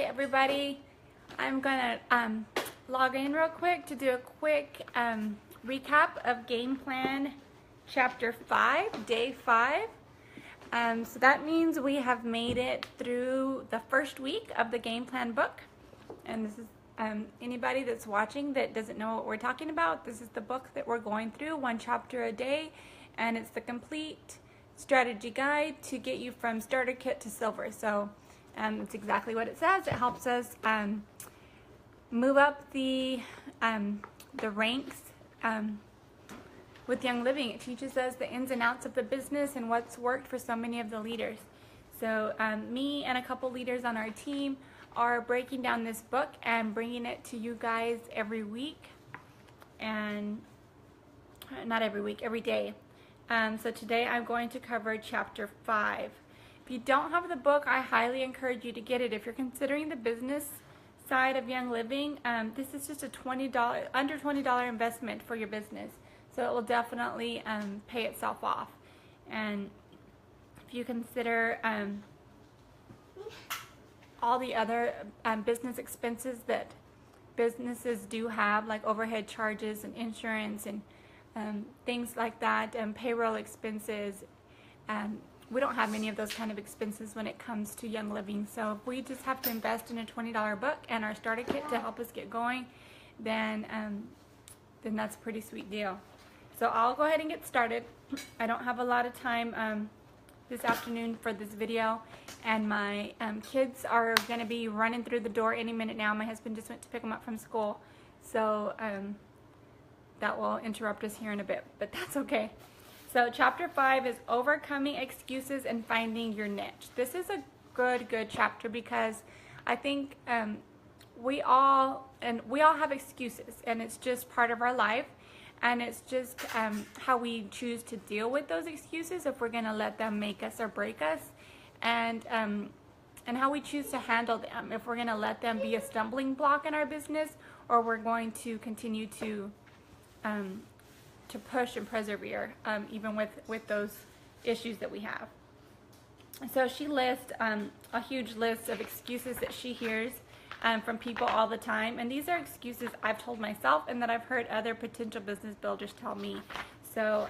Hi everybody. I'm gonna log in real quick to do a quick recap of Game Plan Chapter 5, Day 5. So that means we have made it through the first week of the Game Plan book. And this is anybody that's watching that doesn't know what we're talking about, this is the book that we're going through, one chapter a day, and it's the complete strategy guide to get you from starter kit to silver. So it's exactly what it says. It helps us move up the ranks with Young Living. It teaches us the ins and outs of the business and what's worked for so many of the leaders. So me and a couple leaders on our team are breaking down this book and bringing it to you guys every week, and not every week, every day. So today I'm going to cover Chapter 5. If you don't have the book, I highly encourage you to get it. If you're considering the business side of Young Living, this is just a under $20 investment for your business. So it will definitely pay itself off. And if you consider all the other business expenses that businesses do have, like overhead charges and insurance and things like that, and payroll expenses, we don't have any of those kind of expenses when it comes to Young Living. So if we just have to invest in a $20 book and our starter kit to help us get going, then that's a pretty sweet deal. So I'll go ahead and get started. I don't have a lot of time this afternoon for this video, and my kids are going to be running through the door any minute now. My husband just went to pick them up from school, so that will interrupt us here in a bit, but that's okay. So Chapter 5 is Overcoming Excuses and Finding Your Niche. This is a good chapter because I think we all have excuses, and it's just part of our life, and it's just how we choose to deal with those excuses, if we're going to let them make us or break us, and how we choose to handle them, if we're going to let them be a stumbling block in our business, or we're going to continue to push and persevere even with those issues that we have. So she lists a huge list of excuses that she hears from people all the time, and these are excuses I've told myself and that I've heard other potential business builders tell me. So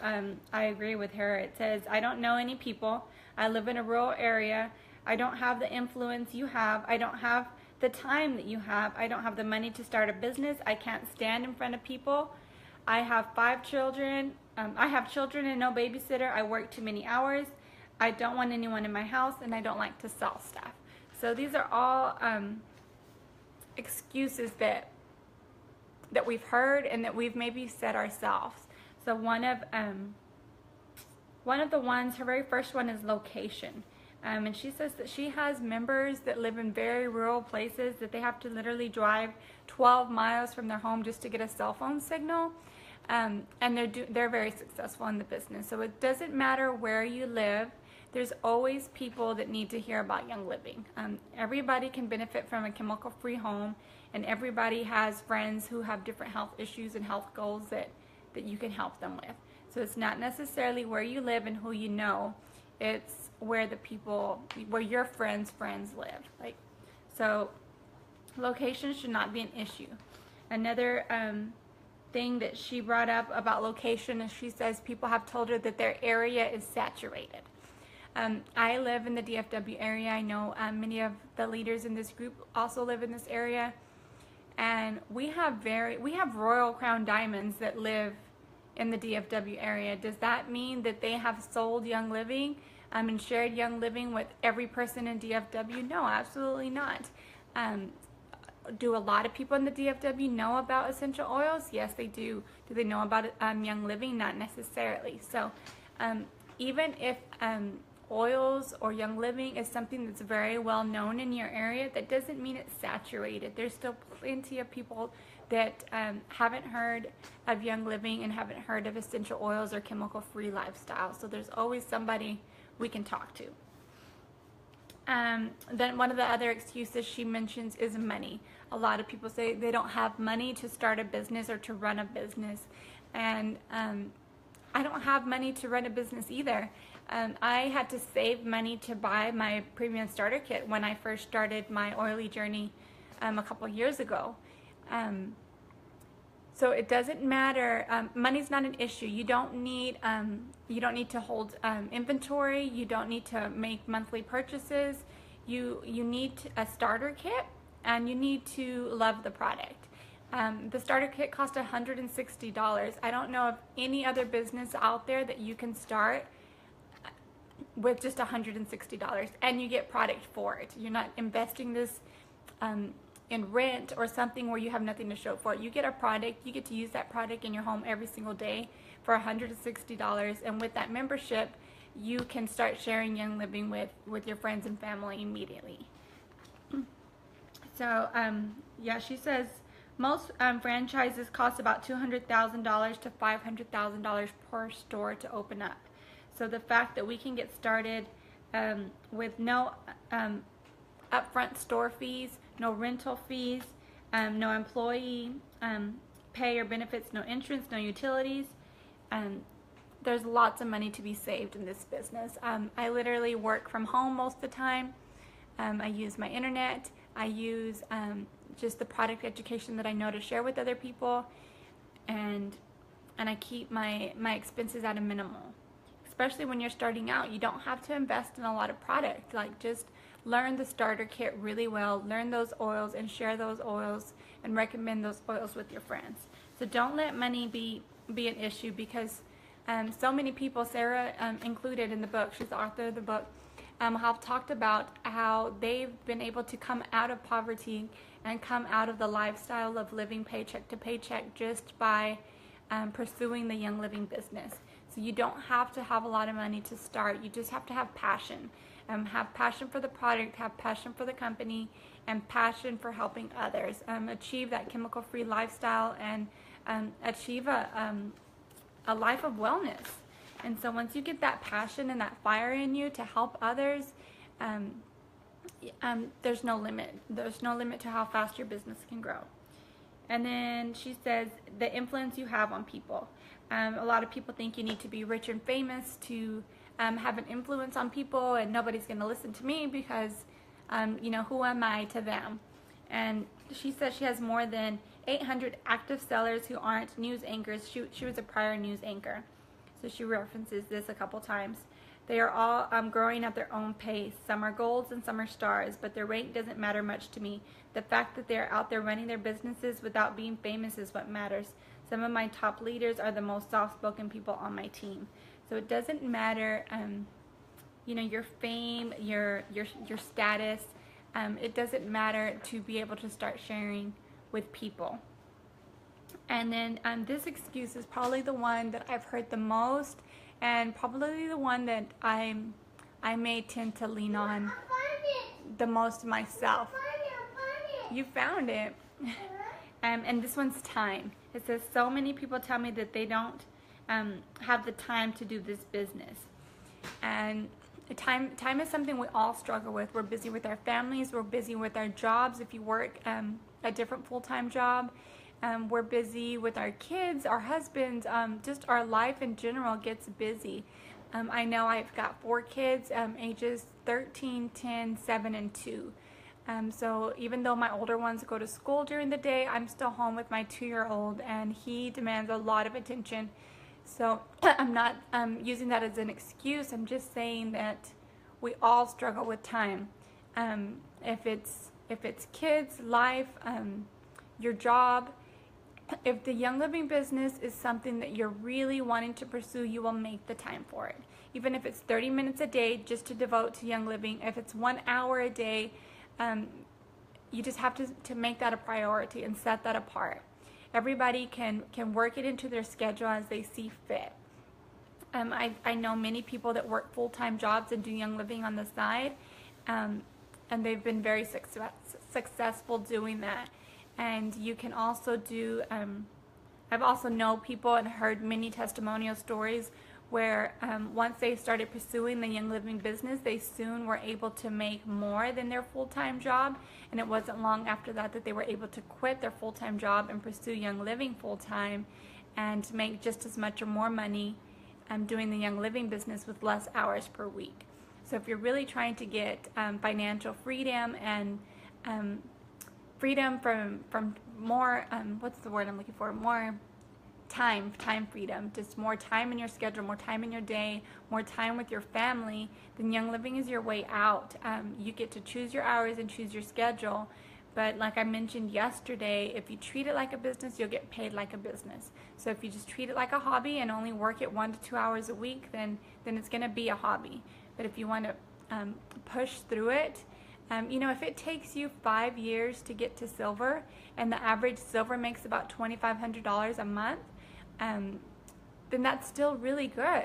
I agree with her. It says, I don't know any people, I live in a rural area, I don't have the influence you have, I don't have the time that you have, I don't have the money to start a business, I can't stand in front of people, I have 5 children, I have children and no babysitter, I work too many hours, I don't want anyone in my house, and I don't like to sell stuff. So these are all excuses that we've heard and that we've maybe said ourselves. So one of the ones, her very first one, is location. And she says that she has members that live in very rural places, that they have to literally drive 12 miles from their home just to get a cell phone signal. And they're very successful in the business. So it doesn't matter where you live, there's always people that need to hear about Young Living. Everybody can benefit from a chemical-free home, and everybody has friends who have different health issues and health goals that you can help them with. So it's not necessarily where you live and who you know, it's where your friends' friends live. So location should not be an issue. Another thing that she brought up about location is she says people have told her that their area is saturated. I live in the DFW area. I know many of the leaders in this group also live in this area, and we have Royal Crown Diamonds that live in the DFW area. Does that mean that they have sold Young Living and shared Young Living with every person in DFW? No, absolutely not. Do a lot of people in the DFW know about essential oils? Yes, they do. Do they know about Young Living? Not necessarily. So even if oils or Young Living is something that's very well known in your area, that doesn't mean it's saturated. There's still plenty of people that haven't heard of Young Living and haven't heard of essential oils or chemical-free lifestyle. So there's always somebody we can talk to. Then one of the other excuses she mentions is money. A lot of people say they don't have money to start a business or to run a business, and I don't have money to run a business either. I had to save money to buy my premium starter kit when I first started my oily journey a couple years ago. So it doesn't matter. Money's not an issue. You don't need to hold inventory. You don't need to make monthly purchases. You need a starter kit, and you need to love the product. The starter kit cost $160. I don't know of any other business out there that you can start with just $160, and you get product for it. You're not investing this in rent or something where you have nothing to show for it. You get a product, you get to use that product in your home every single day for $160, and with that membership, you can start sharing Young Living with your friends and family immediately. So, yeah, she says most franchises cost about $200,000 to $500,000 per store to open up. So the fact that we can get started with no upfront store fees, no rental fees, no employee pay or benefits, no insurance, no utilities, there's lots of money to be saved in this business. I literally work from home most of the time. I use my internet. I use just the product education that I know to share with other people, and I keep my expenses at a minimal. Especially when you're starting out, you don't have to invest in a lot of product. Like, just learn the starter kit really well, learn those oils and share those oils and recommend those oils with your friends. So don't let money be an issue, because so many people, Sarah included in the book, she's the author of the book, have talked about how they've been able to come out of poverty and come out of the lifestyle of living paycheck to paycheck just by pursuing the Young Living business. So you don't have to have a lot of money to start. You just have to have passion. Have passion for the product, have passion for the company, and passion for helping others. Achieve that chemical-free lifestyle and achieve a life of wellness. And so once you get that passion and that fire in you to help others, there's no limit. There's no limit to how fast your business can grow. And then she says the influence you have on people. A lot of people think you need to be rich and famous to have an influence on people, and nobody's going to listen to me because, who am I to them? And she says she has more than 800 active sellers who aren't news anchors. She was a prior news anchor, so she references this a couple times. They are all growing at their own pace. Some are golds and some are stars, but their rank doesn't matter much to me. The fact that they're out there running their businesses without being famous is what matters. Some of my top leaders are the most soft-spoken people on my team. So it doesn't matter, your fame, your status. It doesn't matter to be able to start sharing with people. And then this excuse is probably the one that I've heard the most, and probably the one that I may tend to lean on the most myself. You found it. And this one's time. It says, so many people tell me that they don't have the time to do this business. And time is something we all struggle with. We're busy with our families. We're busy with our jobs. If you work a different full-time job, we're busy with our kids, our husbands, just our life in general gets busy. I know I've got 4 kids, ages 13, 10, 7, and 2. So even though my older ones go to school during the day, I'm still home with my 2-year-old, and he demands a lot of attention. So I'm not using that as an excuse. I'm just saying that we all struggle with time. If it's kids, life, your job, if the Young Living business is something that you're really wanting to pursue, you will make the time for it. Even if it's 30 minutes a day just to devote to Young Living, if it's 1 hour a day, you just have to make that a priority and set that apart. Everybody can work it into their schedule as they see fit. I know many people that work full-time jobs and do Young Living on the side, and they've been very successful doing that. And you can also do, I've also known people and heard many testimonial stories where once they started pursuing the Young Living business, they soon were able to make more than their full-time job, and it wasn't long after that that they were able to quit their full-time job and pursue Young Living full-time and make just as much or more money doing the Young Living business with less hours per week. So if you're really trying to get financial freedom and freedom from more, what's the word I'm looking for? More time freedom, just more time in your schedule, more time in your day, more time with your family, then Young Living is your way out. You get to choose your hours and choose your schedule. But like I mentioned yesterday, if you treat it like a business, you'll get paid like a business. So if you just treat it like a hobby and only work it 1 to 2 hours a week, then it's going to be a hobby. But if you want to push through it, if it takes you 5 years to get to silver, and the average silver makes about $2,500 a month, then that's still really good.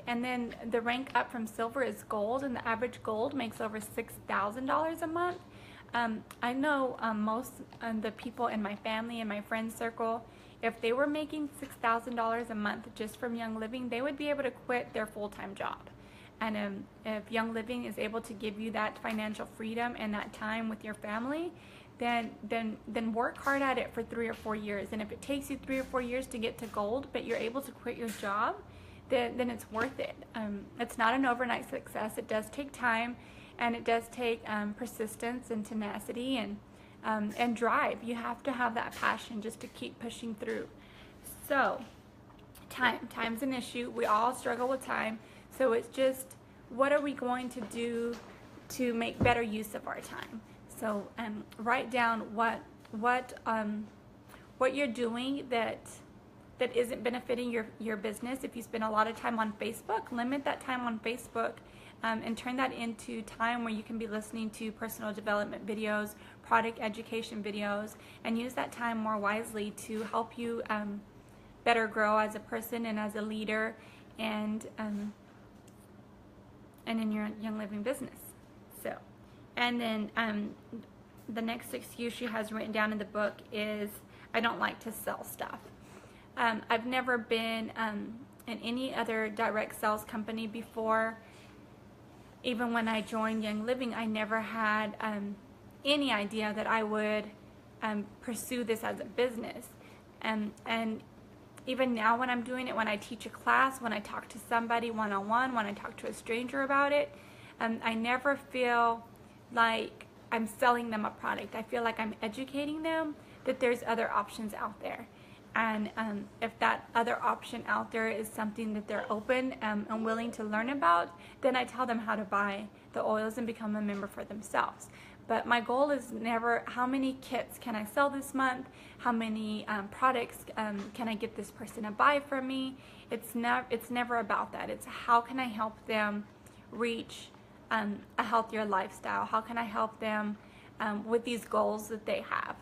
And then the rank up from silver is gold, and the average gold makes over $6,000 a month. I know most of the people in my family and my friend circle, if they were making $6,000 a month just from Young Living, they would be able to quit their full-time job. And if Young Living is able to give you that financial freedom and that time with your family, then work hard at it for 3 or 4 years. And if it takes you 3 or 4 years to get to gold, but you're able to quit your job, then it's worth it. It's not an overnight success. It does take time, and it does take persistence and tenacity and drive. You have to have that passion just to keep pushing through. So time's an issue. We all struggle with time. So it's just, what are we going to do to make better use of our time? So write down what you're doing that isn't benefiting your business. If you spend a lot of time on Facebook, limit that time on Facebook and turn that into time where you can be listening to personal development videos, product education videos, and use that time more wisely to help you better grow as a person and as a leader, and in your Young Living business. So, and then the next excuse she has written down in the book is, I don't like to sell stuff. I've never been in any other direct sales company before. Even when I joined Young Living, I never had any idea that I would pursue this as a business. And even now when I'm doing it, when I teach a class, when I talk to somebody one-on-one, when I talk to a stranger about it, I never feel like I'm selling them a product. I feel like I'm educating them that there's other options out there. And if that other option out there is something that they're open and willing to learn about, then I tell them how to buy the oils and become a member for themselves. But my goal is never, how many kits can I sell this month? How many products can I get this person to buy from me? It's never about that. It's how can I help them reach a healthier lifestyle? How can I help them with these goals that they have?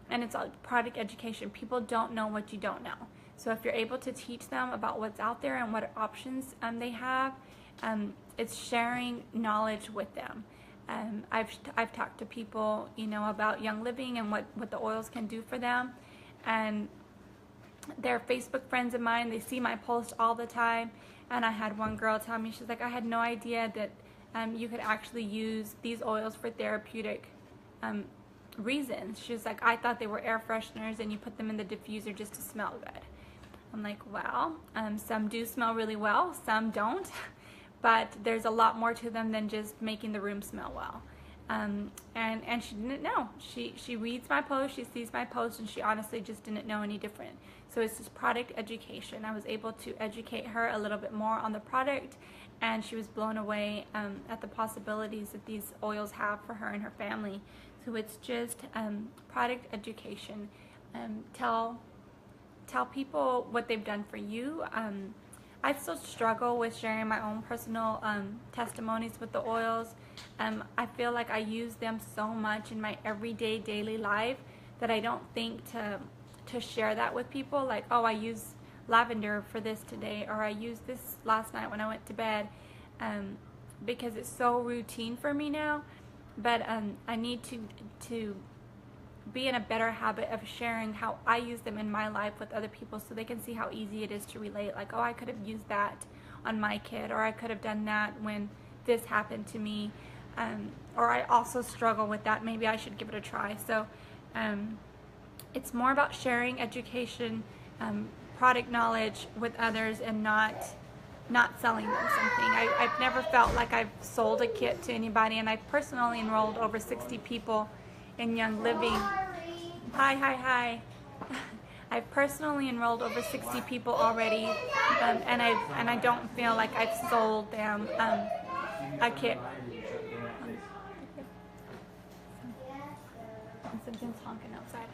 And it's all product education. People don't know what you don't know. So if you're able to teach them about what's out there and what options they have, it's sharing knowledge with them. I've talked to people, about Young Living and what the oils can do for them, and they're Facebook friends of mine. They see my posts all the time, and I had one girl tell me, she's like, I had no idea that you could actually use these oils for therapeutic reasons. She's like, I thought they were air fresheners and you put them in the diffuser just to smell good. I'm like, well, some do smell really well, some don't. But there's a lot more to them than just making the room smell well. And she didn't know. She reads my post, she sees my post, and she honestly just didn't know any different. So it's just product education. I was able to educate her a little bit more on the product, and she was blown away at the possibilities that these oils have for her and her family. So it's just product education. Tell people what they've done for you. I still struggle with sharing my own personal testimonies with the oils. I feel like I use them so much in my everyday daily life that I don't think to share that with people. Like, oh, I use lavender for this today, or I used this last night when I went to bed, because it's so routine for me now. But I need to be in a better habit of sharing how I use them in my life with other people, so they can see how easy it is to relate. Like, oh, I could have used that on my kid, or I could have done that when this happened to me, or I also struggle with that. Maybe I should give it a try. So it's more about sharing education, product knowledge with others and not selling them something. I've never felt like I've sold a kit to anybody, and I've personally enrolled over 60 people in Young Living. Hi. I've personally enrolled over 60 people already, and I don't feel like I've sold them a kit. Something's honking outside.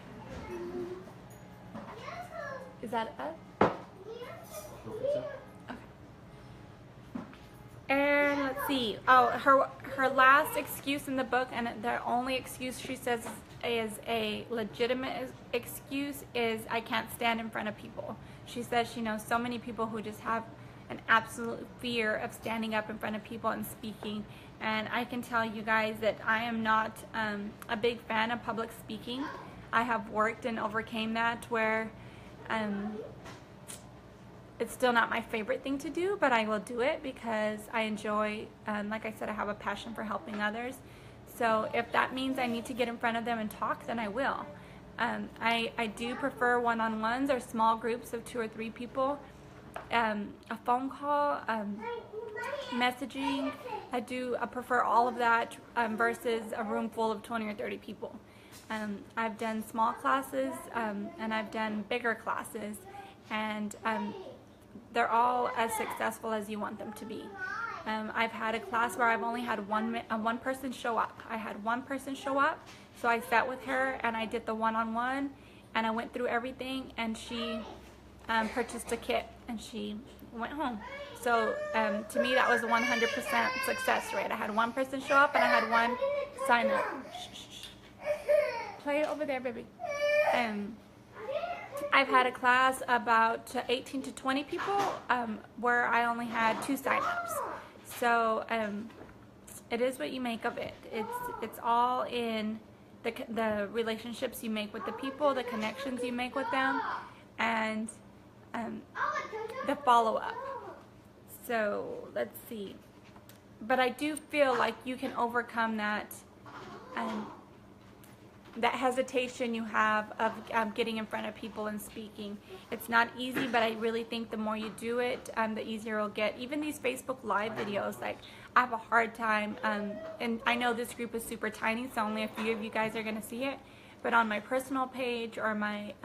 Is that us? Okay. And let's see. Oh, her last excuse in the book, and the only excuse she says is a legitimate excuse, is I can't stand in front of people. She says she knows so many people who just have an absolute fear of standing up in front of people and speaking. And I can tell you guys that I am not a big fan of public speaking. I have worked and overcame that, where it's still not my favorite thing to do, but I will do it because I enjoy, like I said, I have a passion for helping others. So if that means I need to get in front of them and talk, then I will. I do prefer one-on-ones or small groups of 2 or 3 people. A phone call, messaging, I prefer all of that versus a room full of 20 or 30 people. I've done small classes and I've done bigger classes, and they're all as successful as you want them to be. I've had a class where I've only had one person show up. I had one person show up, so I sat with her and I did the one-on-one, and I went through everything, and she purchased a kit and she went home. So to me, that was a 100% success rate. I had one person show up and I had one sign up. Shh. Play it over there, baby. I've had a class about 18 to 20 people where I only had 2 sign-ups. So it is what you make of it. It's all in the relationships you make with the people, the connections you make with them, and the follow-up. So let's see. But I do feel like you can overcome that that hesitation you have of getting in front of people and speaking. It's not easy, but I really think the more you do it, the easier it'll get. Even these Facebook Live videos, like, I have a hard time, and I know this group is super tiny, so only a few of you guys are going to see it, but on my personal page or my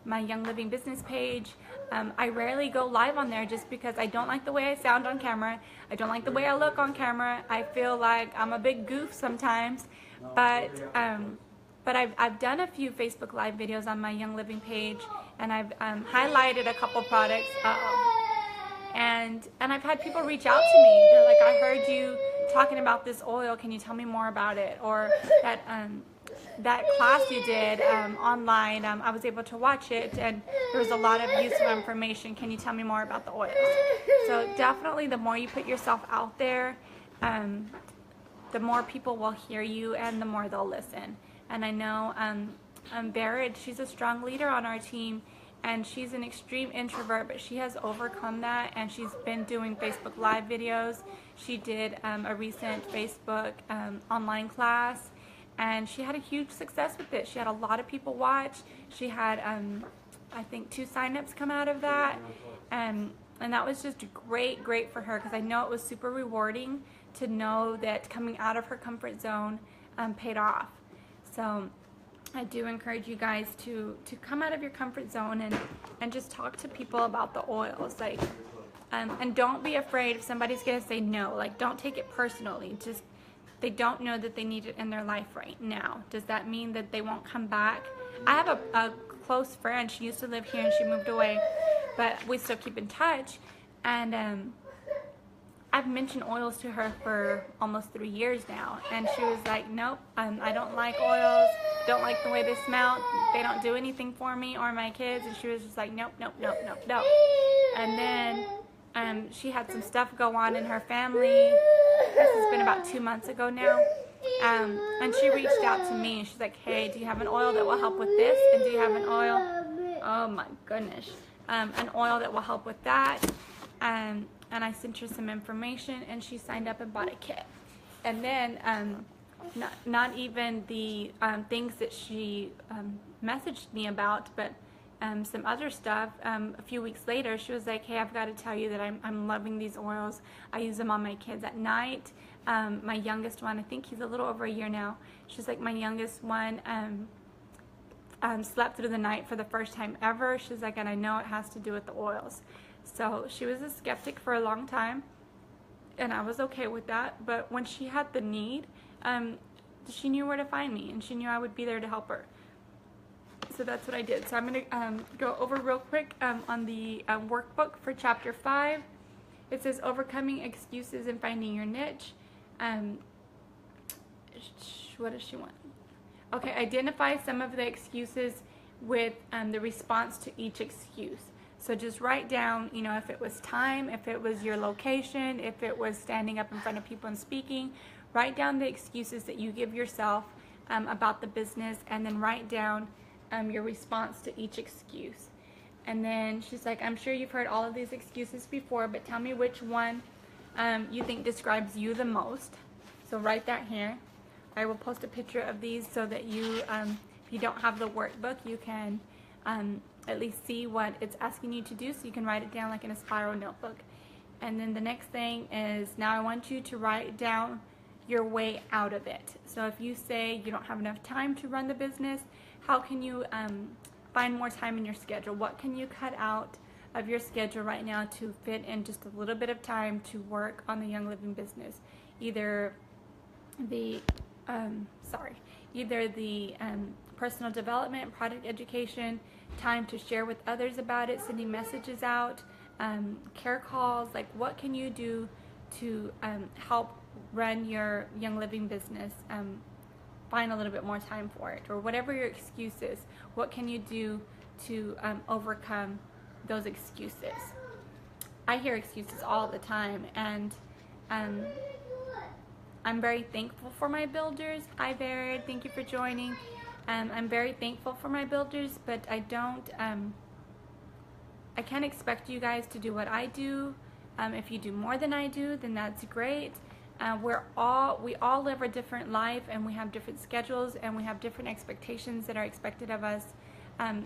Young Living business page, I rarely go live on there just because I don't like the way I sound on camera. I don't like the way I look on camera. I feel like I'm a big goof sometimes. But I've done a few Facebook Live videos on my Young Living page, and I've highlighted a couple products. And I've had people reach out to me. They're like, I heard you talking about this oil. Can you tell me more about it? Or that class you did online, I was able to watch it, and there was a lot of useful information. Can you tell me more about the oils? So definitely, the more you put yourself out there, the more people will hear you and the more they'll listen. And I know Barrett, she's a strong leader on our team, and she's an extreme introvert, but she has overcome that, and she's been doing Facebook Live videos. She did a recent Facebook online class, and she had a huge success with it. She had a lot of people watch. She had, I think, 2 signups come out of that, and that was just great for her, because I know it was super rewarding to know that coming out of her comfort zone paid off. So I do encourage you guys to come out of your comfort zone and just talk to people about the oils. Like, and don't be afraid if somebody's gonna say no. Like, don't take it personally. Just, they don't know that they need it in their life right now. Does that mean that they won't come back? I have a close friend. She used to live here and she moved away, but we still keep in touch. And I've mentioned oils to her for almost 3 years now, and she was like, nope, I don't like oils, don't like the way they smell, they don't do anything for me or my kids. And she was just like, nope. And then she had some stuff go on in her family. This has been about 2 months ago now, and she reached out to me, and she's like, hey, do you have an oil that will help with this? And do you have an oil, oh my goodness, an oil that will help with that? And I sent her some information, and she signed up and bought a kit. And then not even the things that she messaged me about, but some other stuff, a few weeks later, she was like, hey, I've got to tell you that I'm loving these oils. I use them on my kids at night. My youngest one, I think he's a little over a year now. She's like, my youngest one slept through the night for the first time ever. She's like, and I know it has to do with the oils. So she was a skeptic for a long time, and I was okay with that. But when she had the need, she knew where to find me, and she knew I would be there to help her. So that's what I did. So I'm going to go over real quick on the workbook for chapter 5. It says overcoming excuses and finding your niche. What does she want? Okay, identify some of the excuses with the response to each excuse. So just write down, you know, if it was time, if it was your location, if it was standing up in front of people and speaking. Write down the excuses that you give yourself about the business, and then write down your response to each excuse. And then she's like, I'm sure you've heard all of these excuses before, but tell me which one you think describes you the most. So write that here. I will post a picture of these so that you, if you don't have the workbook, you can at least see what it's asking you to do, so you can write it down like in a spiral notebook. And then the next thing is, now I want you to write down your way out of it. So if you say you don't have enough time to run the business, how can you find more time in your schedule? What can you cut out of your schedule right now to fit in just a little bit of time to work on the Young Living business? Either the personal development, product education, time to share with others about it, sending messages out, care calls. Like, what can you do to help run your Young Living business? Find a little bit more time for it, or whatever your excuse is. What can you do to overcome those excuses? I hear excuses all the time, and I'm very thankful for my builders. Hi, Baird, thank you for joining. I'm very thankful for my builders, but I can't expect you guys to do what I do. If you do more than I do, then that's great. We all live a different life, and we have different schedules, and we have different expectations that are expected of us.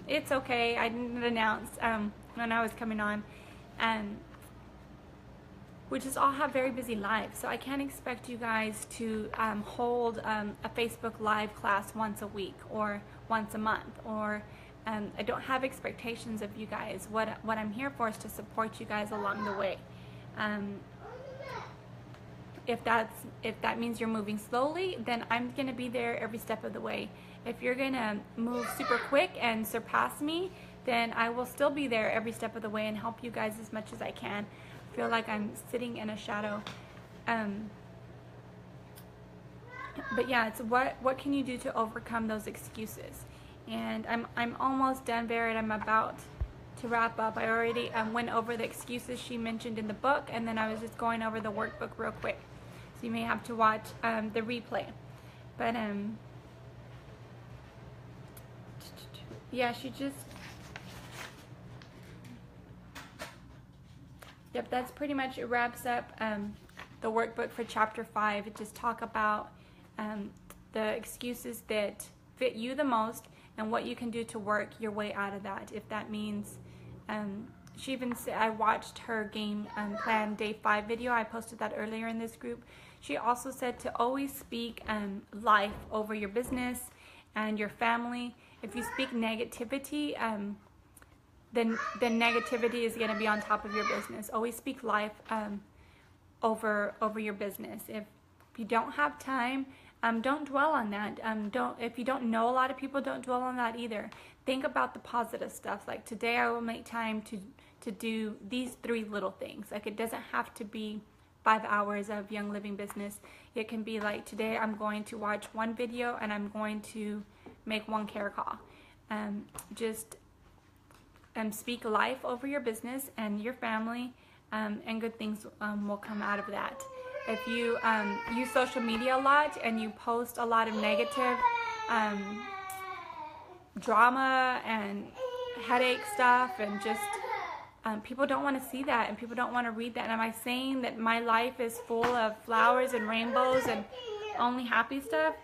It's okay. I didn't announce when I was coming on. We just all have very busy lives, so I can't expect you guys to hold a Facebook Live class once a week or once a month, or I don't have expectations of you guys. What I'm here for is to support you guys along the way. If that means you're moving slowly, then I'm going to be there every step of the way. If you're going to move super quick and surpass me, then I will still be there every step of the way and help you guys as much as I can. I feel like I'm sitting in a shadow. But yeah, it's what can you do to overcome those excuses? And I'm almost done, Barrett. I'm about to wrap up. I already went over the excuses she mentioned in the book, and then I was just going over the workbook real quick. So you may have to watch the replay. But yeah, she just, yep, that's pretty much, it wraps up the workbook for chapter 5. It just talk about the excuses that fit you the most and what you can do to work your way out of that. If that means, she even said, I watched her game plan day 5 video. I posted that earlier in this group. She also said to always speak life over your business and your family. If you speak negativity, then negativity is going to be on top of your business. Always speak life over your business. If you don't have time, don't dwell on that. If you don't know a lot of people, don't dwell on that either. Think about the positive stuff. Like, today I will make time to do these 3 little things. Like, it doesn't have to be 5 hours of Young Living business. It can be like, today I'm going to watch 1 video and I'm going to make 1 care call. Just speak life over your business and your family, and good things will come out of that. If you use social media a lot and you post a lot of negative drama and headache stuff, and just people don't want to see that, and people don't want to read that. And am I saying that my life is full of flowers and rainbows and only happy stuff?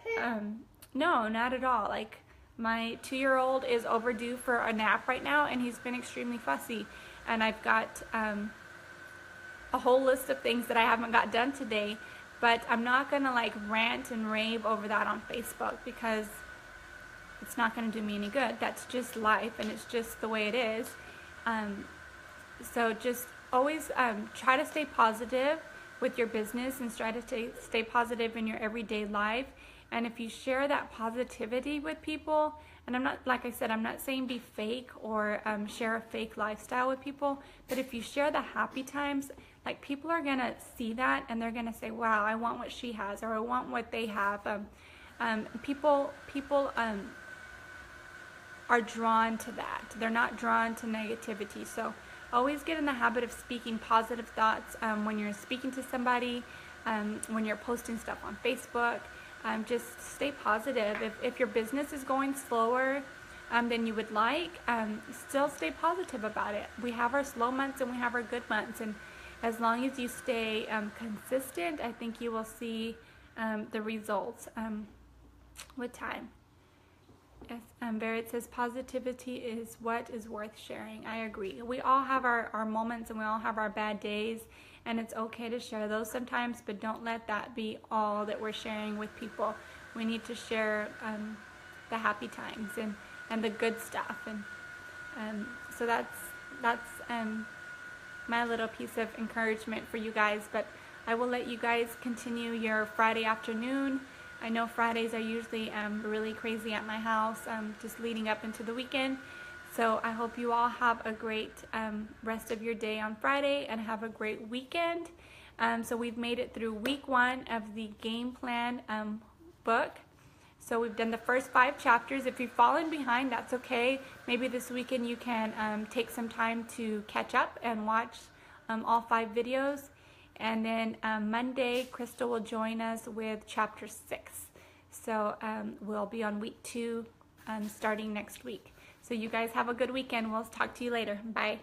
No, not at all. Like, My 2-year-old is overdue for a nap right now, and he's been extremely fussy. And I've got a whole list of things that I haven't got done today, but I'm not gonna like rant and rave over that on Facebook because it's not gonna do me any good. That's just life, and it's just the way it is. So just always try to stay positive with your business and try to stay positive in your everyday life. And if you share that positivity with people, and I'm not, like I said, I'm not saying be fake or share a fake lifestyle with people, but if you share the happy times, like people are gonna see that and they're gonna say, wow, I want what she has, or I want what they have. People are drawn to that. They're not drawn to negativity. So always get in the habit of speaking positive thoughts when you're speaking to somebody, when you're posting stuff on Facebook. Just stay positive. If your business is going slower than you would like, still stay positive about it. We have our slow months and we have our good months, and as long as you stay consistent, I think you will see the results with time. Yes, Barrett says positivity is what is worth sharing. I agree. We all have our moments and we all have our bad days, and it's okay to share those sometimes, but don't let that be all that we're sharing with people. We need to share the happy times and the good stuff, and so that's my little piece of encouragement for you guys. But I will let you guys continue your Friday afternoon. I know Fridays are usually really crazy at my house, just leading up into the weekend. So I hope you all have a great rest of your day on Friday and have a great weekend. So we've made it through week 1 of the Game Plan book. So we've done the first 5 chapters. If you've fallen behind, that's okay. Maybe this weekend you can take some time to catch up and watch all 5 videos. And then Monday, Crystal will join us with chapter 6. So we'll be on week 2 starting next week. So you guys have a good weekend. We'll talk to you later. Bye.